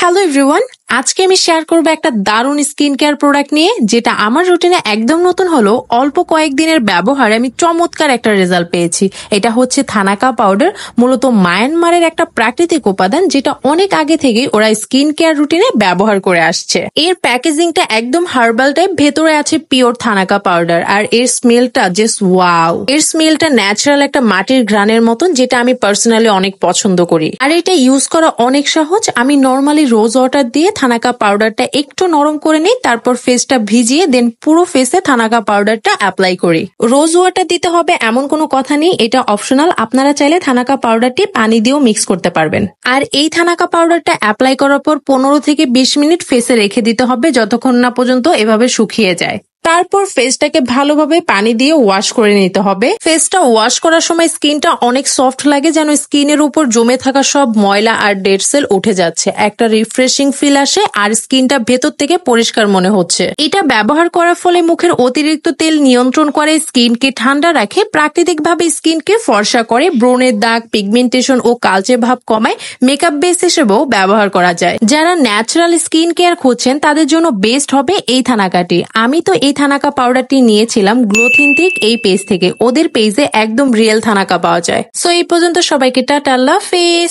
Hello everyone, আজকে আমি share করবো একটা দারুণ স্কিন কেয়ার প্রোডাক্ট নিয়ে, যেটা আমার রুটিনে একদম নতুন হলো। অল্প কয়েকদিনের ব্যবহারে আমি চমৎকার একটা রেজাল্ট পেয়েছি। এটা হচ্ছে থানাকা পাউডার। মূলত মায়ানমারের একটা প্রাকৃতিক উপাদান, যেটা অনেক আগে থেকেই ওরা স্কিন কেয়ার রুটিনে ব্যবহার করে আসছে। এর প্যাকেজিংটা একদম হার্বাল টাইপ, ভেতরে আছে পিওর থানাকা পাউডার, আর এর স্মেলটা জাস্ট ওয়াও। এর স্মেলটা ন্যাচারাল একটা মাটির ঘ্রাণের মতন, যেটা আমি পার্সোনালি অনেক পছন্দ করি। আর এটা ইউজ করা অনেক সহজ। আমি নর্মালি রোজ ওয়াটার দিয়ে থানাকা পাউডারটা একটু নরম করে নিই, তারপর ফেসটা ভিজিয়ে দেন পুরো ফেসে থানাকা পাউডারটা অ্যাপ্লাই করি। রোজ ওয়াটার দিতে হবে এমন কোনো কথা নেই, এটা অপশনাল। আপনারা চাইলে থানাকা পাউডারটি পানি দিয়েও মিক্স করতে পারবেন। আর এই থানাকা পাউডারটা অ্যাপ্লাই করার পর 15 থেকে 20 মিনিট ফেসে রেখে দিতে হবে, যতক্ষণ না পর্যন্ত এভাবে শুকিয়ে যায়। তারপর ফেসটাকে ভালোভাবে পানি দিয়ে ওয়াশ করে নিতে হবে। ফেসটা ওয়াশ করার সময় স্কিনটা অনেক সফট লাগে, যেন স্কিনের উপর জমে থাকা সব ময়লা আর ডেড সেল উঠে যাচ্ছে। একটা রিফ্রেশিং ফিল আসে আর স্কিনটা ভেতর থেকে পরিষ্কার মনে হচ্ছে। এটা ব্যবহার করার ফলে মুখের অতিরিক্ত তেল নিয়ন্ত্রণ করে, স্কিনকে ঠান্ডা রাখে, প্রাকৃতিকভাবে স্কিনকে ফর্সা করে, ব্রণের দাগ, পিগমেন্টেশন ও কালচে ভাব কমায়। মেকআপ বেস হিসেবেও ব্যবহার করা যায়। যারা ন্যাচারাল স্কিন কেয়ার খুঁজছেন তাদের জন্য বেস্ট হবে এই থানাকাটি। আমি তো এই থানাকা পাউডারটি নিয়েছিলাম গ্লোথিন্টিক এই পেজ থেকে। ওদের পেজে একদম রিয়েল থানাকা পাওয়া যায়। সো এই পর্যন্ত সবাইকে টাটা, আল্লাহ হাফেজ।